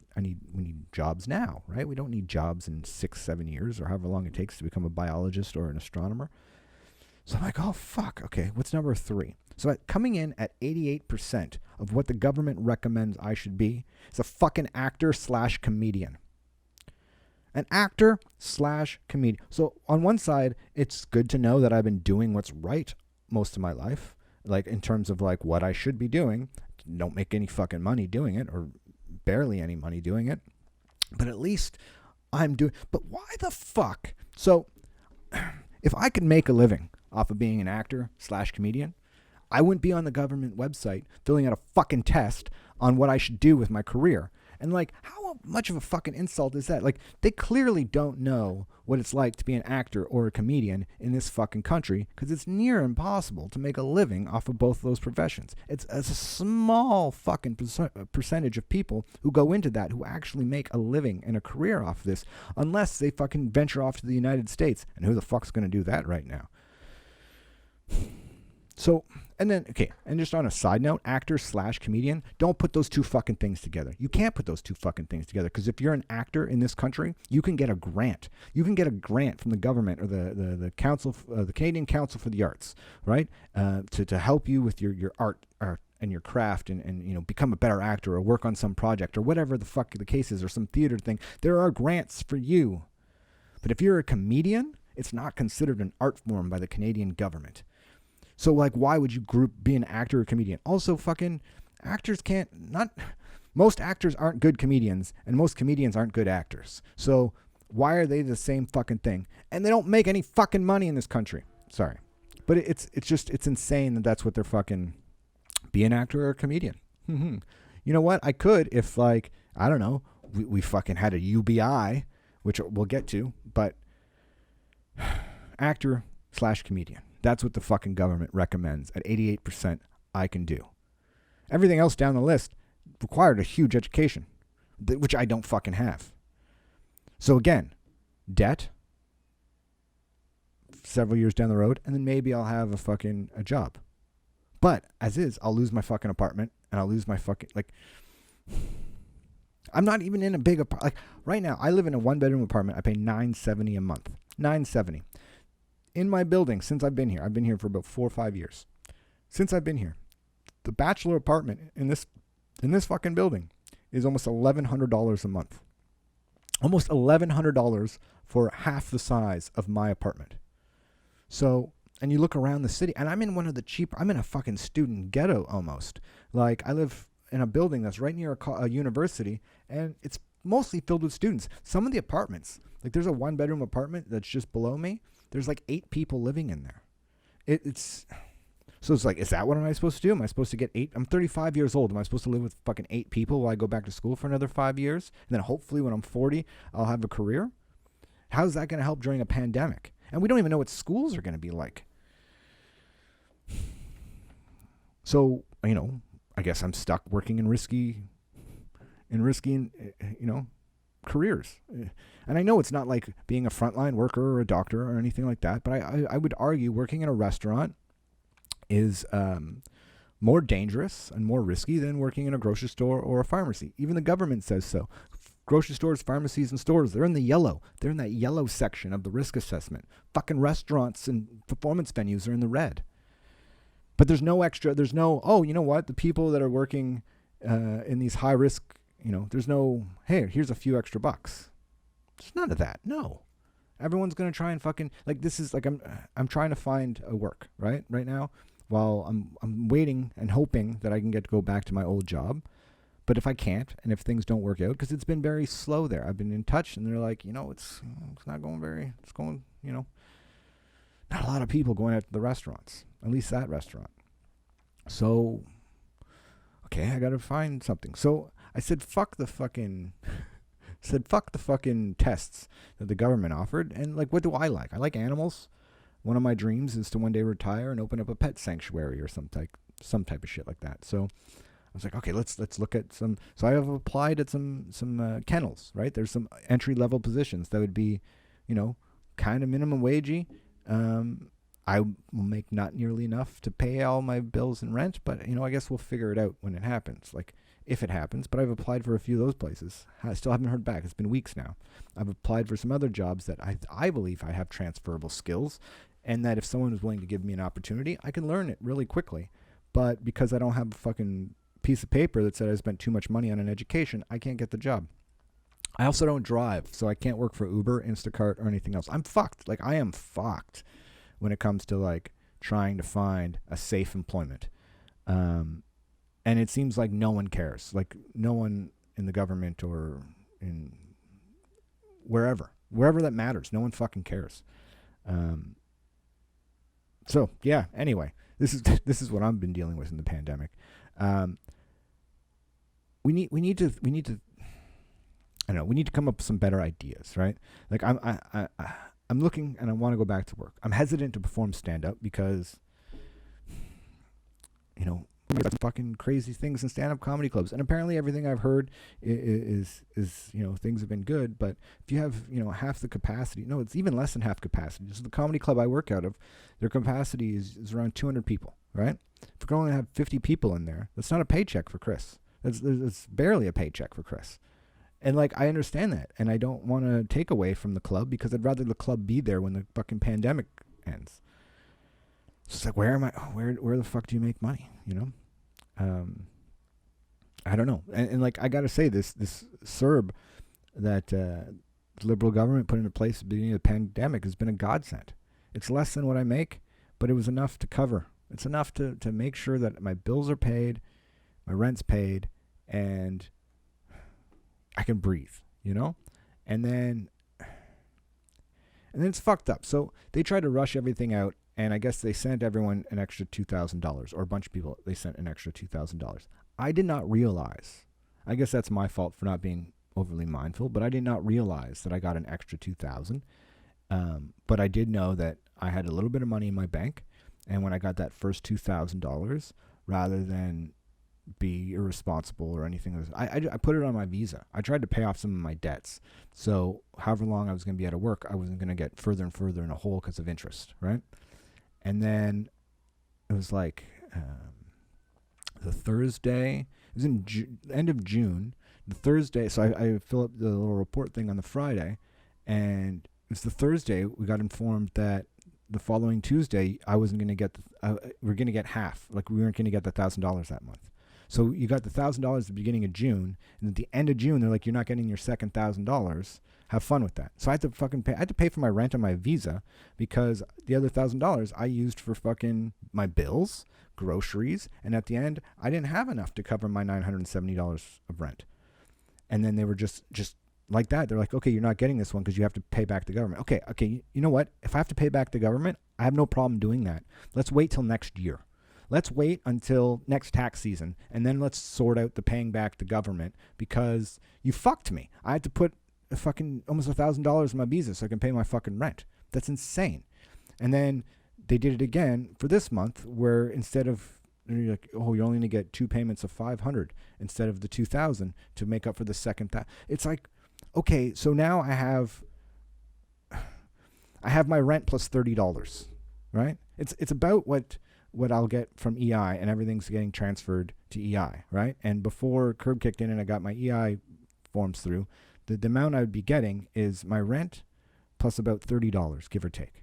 need jobs now, right? We don't need jobs in 6-7 years or however long it takes to become a biologist or an astronomer. So I'm like, oh, fuck. Okay, what's number 3? So coming in at 88% of what the government recommends I should be is a fucking actor/comedian. An actor/comedian. So on one side, it's good to know that I've been doing what's right most of my life, like in terms of like what I should be doing. Don't make any fucking money doing it, or barely any money doing it. But at least I'm doing. But why the fuck? So if I could make a living off of being an actor/comedian, I wouldn't be on the government website filling out a fucking test on what I should do with my career. And like, how much of a fucking insult is that? Like, they clearly don't know what it's like to be an actor or a comedian in this fucking country, because it's near impossible to make a living off of both those professions. It's a small fucking percentage of people who go into that who actually make a living and a career off this, unless they fucking venture off to the United States. And who the fuck's going to do that right now? So, and then, okay, and just on a side note, actor/comedian, don't put those two fucking things together. You can't put those two fucking things together, because if you're an actor in this country, you can get a grant. You can get a grant from the government or the council, the Canadian Council for the Arts, right? To help you with your art and your craft and become a better actor or work on some project or whatever the fuck the case is, or some theater thing. There are grants for you. But if you're a comedian, it's not considered an art form by the Canadian government. So, like, why would you be an actor or comedian? Also, fucking actors most actors aren't good comedians, and most comedians aren't good actors. So, why are they the same fucking thing? And they don't make any fucking money in this country. Sorry. But it's insane that that's what they're fucking, be an actor or a comedian. You know what? I could if, like, I don't know, we fucking had a UBI, which we'll get to, but actor/comedian. That's what the fucking government recommends. At 88%, I can do. Everything else down the list required a huge education, which I don't fucking have. So again, debt, several years down the road, and then maybe I'll have a job. But as is, I'll lose my fucking apartment, and I'll lose my fucking, like, I'm not even in a big apartment. Like, right now, I live in a 1-bedroom apartment. I pay $970 a month. $970. In my building, since I've been here for about 4 or 5 years. Since I've been here, the bachelor apartment in this fucking building is almost $1,100 a month. Almost $1,100 for half the size of my apartment. So, and you look around the city, and I'm in one of the I'm in a fucking student ghetto almost. Like, I live in a building that's right near a university, and it's mostly filled with students. Some of the apartments, like there's a 1-bedroom apartment that's just below me. There's like 8 people living in there. So it's like, is that what am I supposed to do? Am I supposed to get 8? I'm 35 years old. Am I supposed to live with fucking 8 people while I go back to school for another 5 years? And then hopefully when I'm 40, I'll have a career? How's that going to help during a pandemic? And we don't even know what schools are going to be like. So, I guess I'm stuck working in risky, careers. And I know it's not like being a frontline worker or a doctor or anything like that, but I would argue working in a restaurant is more dangerous and more risky than working in a grocery store or a pharmacy. Even the government says so. Grocery stores, pharmacies, and stores, they're in the yellow. They're in that yellow section of the risk assessment. Fucking restaurants and performance venues are in the red. But there's no, oh, you know what? The people that are working in these high risk, there's no, hey, here's a few extra bucks. There's none of that. No. Everyone's going to try and fucking, like, this is like, I'm trying to find a work, right now, while I'm waiting and hoping that I can go back to my old job. But if I can't, and if things don't work out, because it's been very slow there. I've been in touch, and they're like, it's not going it's going, not a lot of people going out to the restaurants, at least that restaurant. So, okay, I got to find something. So I said, fuck the fucking tests that the government offered. And like, what do I like? I like animals. One of my dreams is to one day retire and open up a pet sanctuary or some type of shit like that. So I was like, okay, let's look at some. So I have applied at some kennels, right? There's some entry level positions that would be, kind of minimum wagey. I will make not nearly enough to pay all my bills and rent, but I guess we'll figure it out when it happens. Like, if it happens. But I've applied for a few of those places. I still haven't heard back. It's been weeks now. I've applied for some other jobs that I believe I have transferable skills, and that if someone is willing to give me an opportunity, I can learn it really quickly. But because I don't have a fucking piece of paper that said I spent too much money on an education, I can't get the job. I also don't drive, so I can't work for Uber, Instacart, or anything else. I'm fucked. Like, I am fucked when it comes to like trying to find a safe employment. And it seems like no one cares. Like, no one in the government or in wherever that matters, no one fucking cares. So yeah, anyway, this is what I've been dealing with in the pandemic. We need to I don't know, we need to come up with some better ideas, right? Like, I'm looking and I want to go back to work. I'm hesitant to perform stand-up because, there's fucking crazy things in stand-up comedy clubs. And apparently everything I've heard is things have been good. But if you have, half the capacity, no, it's even less than half capacity. So the comedy club I work out of, their capacity is around 200 people, right? If we're going to have 50 people in there, that's not a paycheck for Chris. That's barely a paycheck for Chris. And like, I understand that, and I don't want to take away from the club because I'd rather the club be there when the fucking pandemic ends. It's just like, where the fuck do you make money? I don't know. And like, I gotta say, this CERB that the liberal government put into place at the beginning of the pandemic has been a godsend. It's less than what I make, but it was enough to cover. It's enough to make sure that my bills are paid, my rent's paid, and I can breathe, and then it's fucked up. So they tried to rush everything out, and I guess they sent everyone an extra $2,000, or a bunch of people, they sent an extra $2,000. I did not realize, I guess that's my fault for not being overly mindful, but I did not realize that I got an extra $2,000. But I did know that I had a little bit of money in my bank, and when I got that first $2,000, rather than be irresponsible or anything, I put it on my Visa. I tried to pay off some of my debts. So however long I was going to be out of work, I wasn't going to get further and further in a hole because of interest, right? And then it was like, the Thursday. It was in end of June. The Thursday, so I fill up the little report thing on the Friday, and it was the Thursday we got informed that the following Tuesday I wasn't going to get we're going to get half. Like we weren't going to get the $1,000 that month. So you got the $1,000 at the beginning of June, and at the end of June they're like, you're not getting your second $1,000. Have fun with that. So I had to fucking pay. I had to pay for my rent on my Visa because the other $1,000 I used for fucking my bills, groceries, and at the end I didn't have enough to cover my $970 of rent. And then they were just like that. They're like, okay, you're not getting this one because you have to pay back the government. Okay, you know what? If I have to pay back the government, I have no problem doing that. Let's wait till next year. Let's wait until next tax season, and then let's sort out the paying back the government because you fucked me. I had to put fucking almost $1,000 in my Visa so I can pay my fucking rent. That's insane. And then they did it again for this month, where instead of you're like, oh, you're only gonna get 2 payments of $500 instead of the $2,000 to make up for the second. It's like, okay, so now I have my rent plus $30, right? It's about what I'll get from EI, and everything's getting transferred to EI, right? And before CERB kicked in and I got my EI forms through, the amount I would be getting is my rent plus about $30, give or take.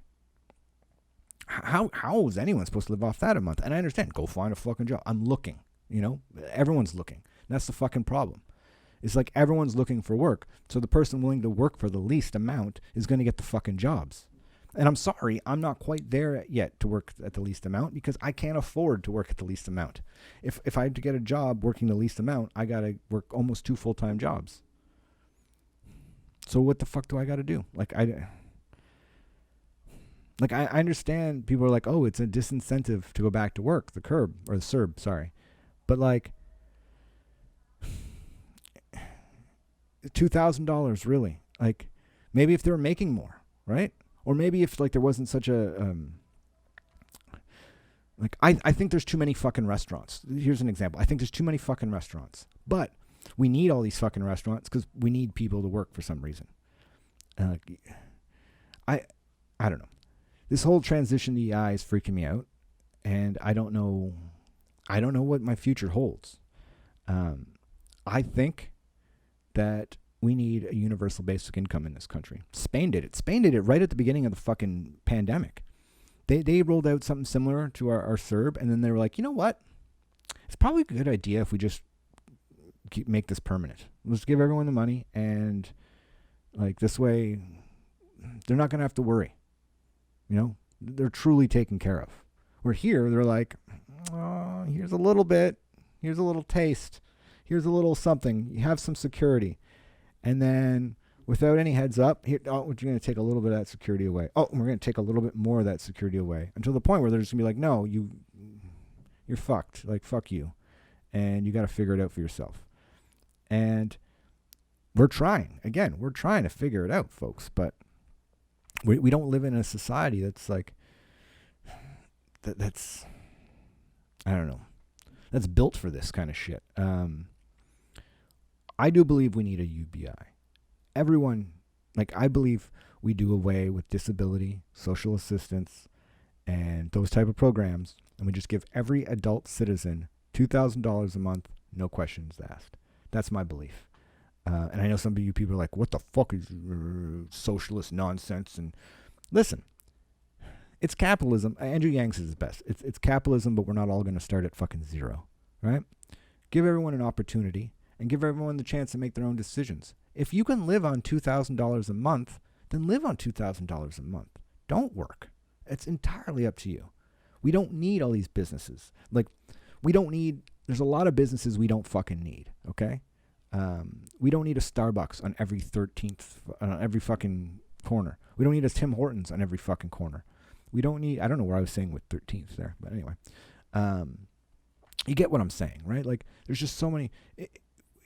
How is anyone supposed to live off that a month? And I understand, go find a fucking job. I'm looking, everyone's looking. And that's the fucking problem. It's like everyone's looking for work. So the person willing to work for the least amount is going to get the fucking jobs. And I'm sorry, I'm not quite there yet to work at the least amount because I can't afford to work at the least amount. If I had to get a job working the least amount, I got to work almost 2 full-time jobs. So what the fuck do I got to do? I understand people are like, oh, it's a disincentive to go back to work, the CERB, sorry. But $2,000 really? Maybe if they were making more, right? Or maybe if there wasn't such a I think there's too many fucking restaurants. Here's an example. I think there's too many fucking restaurants. But we need all these fucking restaurants because we need people to work for some reason. I don't know. This whole transition to EI is freaking me out, and I don't know what my future holds. I think that we need a universal basic income in this country. Spain did it. Spain did it right at the beginning of the fucking pandemic. They rolled out something similar to our CERB, and then they were like, you know what? It's probably a good idea if we just make this permanent. Let's give everyone the money, and this way, they're not going to have to worry. They're truly taken care of. Where here, they're like, oh, here's a little bit, here's a little taste, here's a little something. You have some security. And then without any heads up, we're going to take a little bit of that security away. Oh, we're going to take a little bit more of that security away until the point where they're just going to be like, no, you're fucked. Fuck you. And you got to figure it out for yourself. And we're trying. Again, we're trying to figure it out, folks. But we don't live in a society that's that's I don't know. That's built for this kind of shit. I do believe we need a UBI. Everyone, I believe we do away with disability, social assistance, and those type of programs, and we just give every adult citizen $2,000 a month, no questions asked. That's my belief. And I know some of you people are like, what the fuck is socialist nonsense? And listen, it's capitalism. Andrew Yang says it best. It's capitalism, but we're not all going to start at fucking zero, right? Give everyone an opportunity and give everyone the chance to make their own decisions. If you can live on $2,000 a month, then live on $2,000 a month. Don't work. It's entirely up to you. We don't need all these businesses. There's a lot of businesses we don't fucking need, okay? We don't need a Starbucks on every 13th, on every fucking corner. We don't need a Tim Hortons on every fucking corner. We don't need, I don't know where I was saying with 13th there, but anyway. You get what I'm saying, right? There's just so many.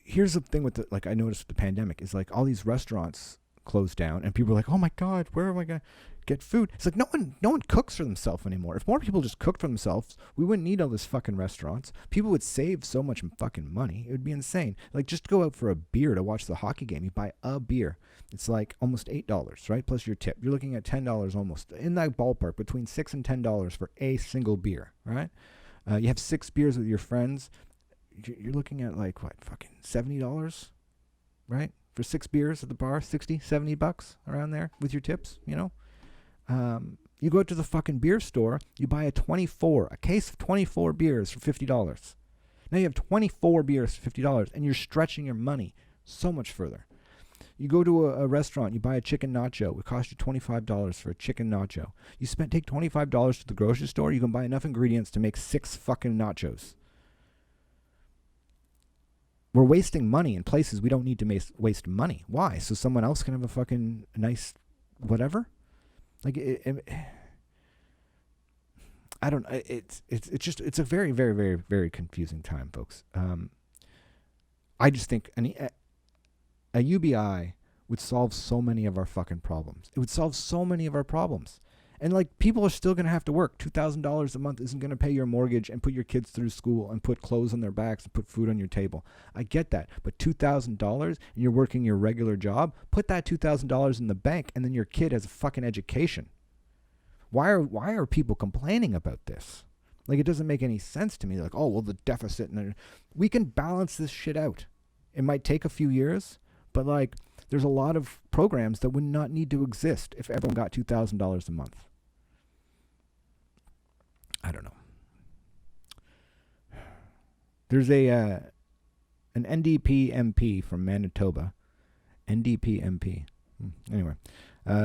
Here's the thing with I noticed with the pandemic is all these restaurants closed down and people are like, oh my God, where am I going to get food? It's no one cooks for themselves anymore. If more people just cooked for themselves, we wouldn't need all this fucking restaurants. People would save so much fucking money. It would be insane. Just go out for a beer to watch the hockey game. You buy a beer. It's almost $8, right? Plus your tip. You're looking at $10 almost in that ballpark, between $6 and $10 for a single beer, right? You have 6 beers with your friends. You're looking at like what, fucking $70, right? For 6 beers at the bar, 60, $70 around there with your tips, you know. You go to the fucking beer store, you buy a case of 24 beers for $50. Now you have 24 beers for $50, and you're stretching your money so much further. You go to a restaurant, you buy a chicken nacho. It costs you $25 for a chicken nacho. You take $25 to the grocery store, you can buy enough ingredients to make 6 fucking nachos. We're wasting money in places we don't need to waste money. Why? So someone else can have a fucking nice whatever? Like, I don't. It's a very, very, very, very confusing time, folks. I just think a UBI would solve so many of our fucking problems. It would solve so many of our problems. And like, people are still gonna have to work. $2,000 a month isn't gonna pay your mortgage and put your kids through school and put clothes on their backs and put food on your table. I get that, but $2,000 and you're working your regular job, put that $2,000 in the bank, and then your kid has a fucking education. Why are people complaining about this? Like, it doesn't make any sense to me. Like, oh well, the deficit, and we can balance this shit out. It might take a few years, but like, there's a lot of programs that would not need to exist if everyone got $2,000 a month. I don't know. There's an NDP MP from Manitoba. NDP MP. Anyway,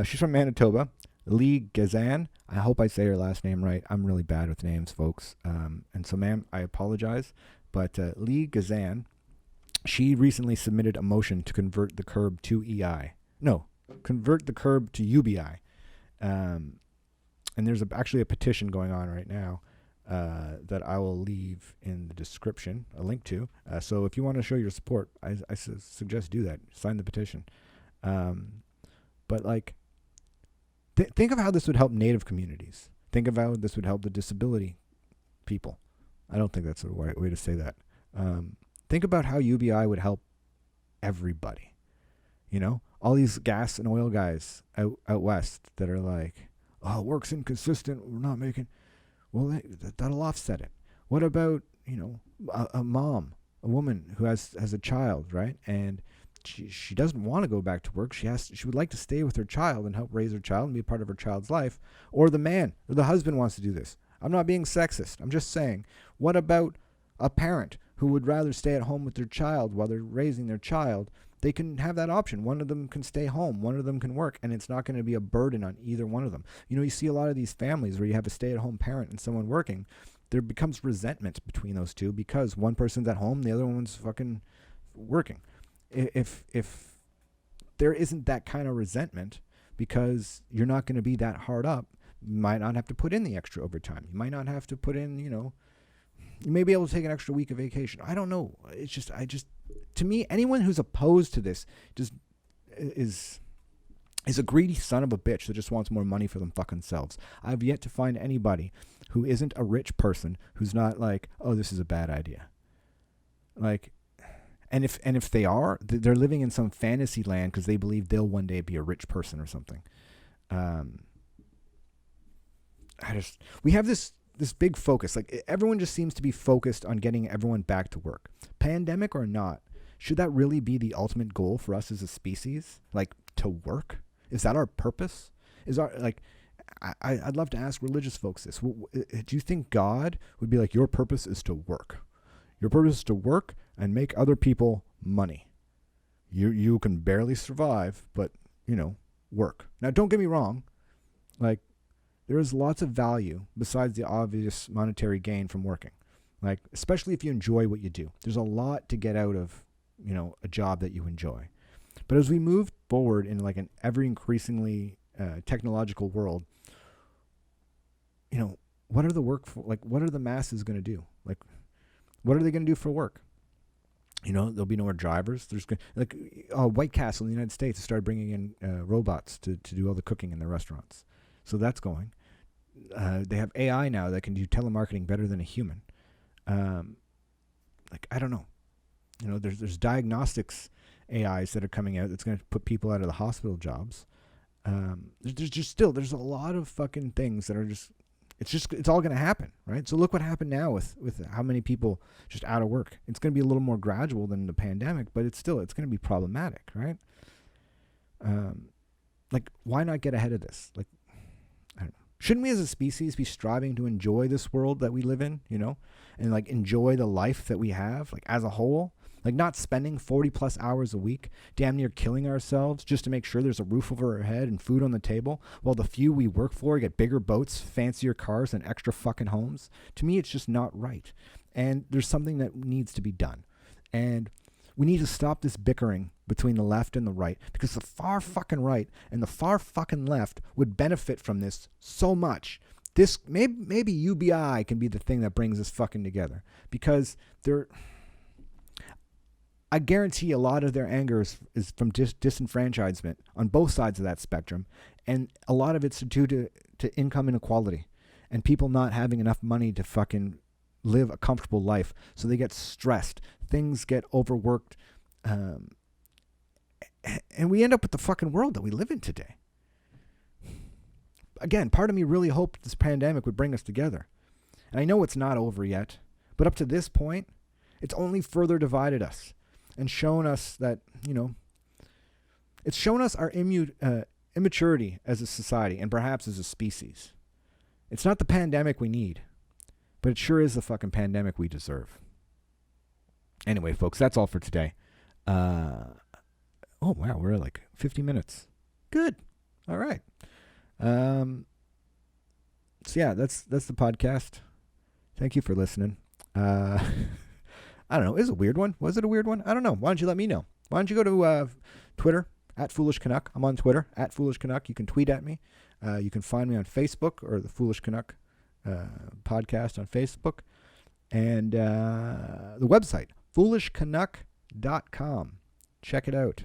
she's from Manitoba. Lee Gazan. I hope I say her last name right. I'm really bad with names, folks. And so, ma'am, I apologize. But Lee Gazan, she recently submitted a motion to convert the CERB to EI. No, convert the CERB to UBI. And there's actually a petition going on right now that I will leave in the description, a link to. So if you want to show your support, I suggest do that. Sign the petition. But like, think of how this would help Native communities. Think of how this would help the disability people. I don't think that's the right way to say that. Think about how UBI would help everybody. You know, all these gas and oil guys out west that are like, oh, work's inconsistent, we're not making... Well, that'll offset it. What about, you know, a mom, a woman who has a child, right? And she doesn't want to go back to work. She would like to stay with her child and help raise her child and be a part of her child's life. Or the man or the husband wants to do this. I'm not being sexist. I'm just saying, what about a parent who would rather stay at home with their child while they're raising their child? They can have that option. One of them can stay home. One of them can work, and it's not going to be a burden on either one of them. You know, you see a lot of these families where you have a stay-at-home parent and someone working. There becomes resentment between those two because one person's at home, the other one's fucking working. If there isn't that kind of resentment, because you're not going to be that hard up, you might not have to put in the extra overtime. You might not have to put in, you know, you may be able to take an extra week of vacation. I don't know. It's just, to me, anyone who's opposed to this just is a greedy son of a bitch that just wants more money for them fucking selves. I've yet to find anybody who isn't a rich person who's not like, oh, this is a bad idea. Like, and if they are, they're living in some fantasy land because they believe they'll one day be a rich person or something. We have this big focus. Like, everyone just seems to be focused on getting everyone back to work. Pandemic or not, should that really be the ultimate goal for us as a species? Like, to work? Is that our purpose? I'd love to ask religious folks this. Do you think God would be like, your purpose is to work? Your purpose is to work and make other people money. You can barely survive, but, you know, work. Now, don't get me wrong. Like, there is lots of value besides the obvious monetary gain from working. Like, especially if you enjoy what you do. There's a lot to get out of, you know, a job that you enjoy. But as we move forward in like an ever increasingly technological world, you know, what are the masses going to do? Like, what are they going to do for work? You know, there'll be no more drivers. There's like White Castle in the United States has started bringing in robots to do all the cooking in their restaurants. So that's going. They have AI now that can do telemarketing better than a human. Like, I don't know. You know, there's diagnostics AIs that are coming out that's going to put people out of the hospital jobs. There's a lot of fucking things that are just, It's all going to happen, right? So look what happened now with how many people just out of work. It's going to be a little more gradual than the pandemic, but it's going to be problematic, right? Like, why not get ahead of this? Like, I don't know. Shouldn't we as a species be striving to enjoy this world that we live in, and like enjoy the life that we have, like as a whole? Like not spending 40 plus hours a week, damn near killing ourselves just to make sure there's a roof over our head and food on the table, while the few we work for get bigger boats, fancier cars, and extra fucking homes. To me, it's just not right. And there's something that needs to be done. And we need to stop this bickering between the left and the right, because the far fucking right and the far fucking left would benefit from this so much. This maybe UBI can be the thing that brings us fucking together, because I guarantee a lot of their anger is from disenfranchisement on both sides of that spectrum, and a lot of it's due to income inequality and people not having enough money to fucking live a comfortable life, so they get stressed, things get overworked, and we end up with the fucking world that we live in today. Again, part of me really hoped this pandemic would bring us together, and I know it's not over yet, but up to this point, it's only further divided us. And shown us that, it's shown us our immaturity as a society and perhaps as a species. It's not the pandemic we need, but it sure is the fucking pandemic we deserve. Anyway, folks, that's all for today. Oh, wow, we're at like 50 minutes. Good. All right. So, yeah, that's the podcast. Thank you for listening. I don't know. Is it a weird one? Was it a weird one? I don't know. Why don't you let me know? Why don't you go to Twitter, @FoolishCanuck. I'm on Twitter, @FoolishCanuck. You can tweet at me. You can find me on Facebook, or the Foolish Canuck podcast on Facebook. And the website, foolishcanuck.com. Check it out.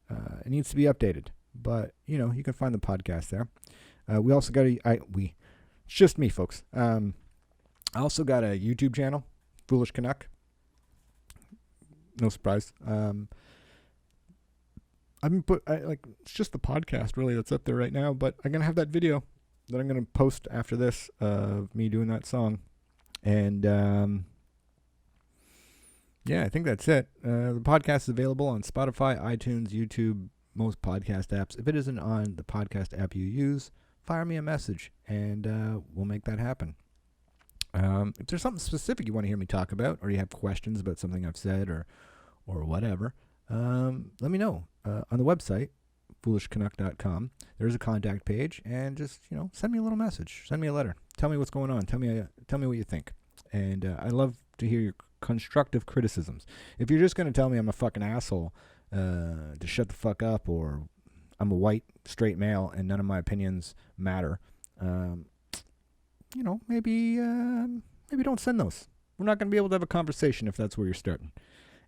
It needs to be updated. But, you can find the podcast there. We also got it's just me, folks. I also got a YouTube channel, Foolish Canuck. No surprise. It's just the podcast really that's up there right now, but I'm going to have that video that I'm going to post after this of me doing that song. And, I think that's it. The podcast is available on Spotify, iTunes, YouTube, most podcast apps. If it isn't on the podcast app you use, fire me a message and we'll make that happen. If there's something specific you want to hear me talk about, or you have questions about something I've said or whatever, let me know. On the website, foolishcanuck.com, there's a contact page, and just, send me a little message. Send me a letter. Tell me what's going on. Tell me what you think. And I love to hear your constructive criticisms. If you're just going to tell me I'm a fucking asshole, to shut the fuck up, or I'm a white, straight male, and none of my opinions matter, maybe don't send those. We're not going to be able to have a conversation if that's where you're starting.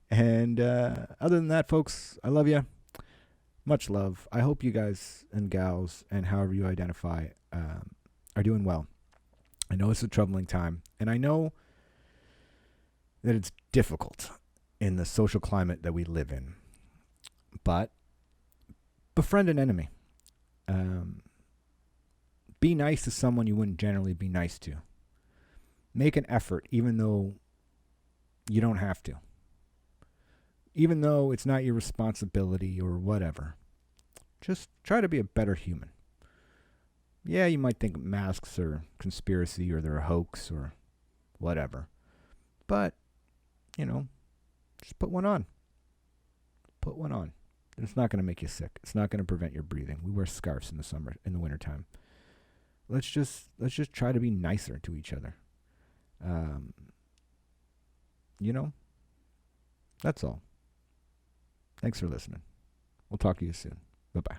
And other than that, folks, I love you. Much love. I hope you guys and gals, and however you identify, are doing well. I know it's a troubling time, and I know that it's difficult in the social climate that we live in. But befriend an enemy. Be nice to someone you wouldn't generally be nice to. Make an effort, even though you don't have to. Even though it's not your responsibility or whatever. Just try to be a better human. Yeah, you might think masks are conspiracy, or they're a hoax, or whatever. But, just put one on. Put one on. It's not going to make you sick. It's not going to prevent your breathing. We wear scarves in the wintertime. Let's just try to be nicer to each other. That's all. Thanks for listening. We'll talk to you soon. Bye-bye.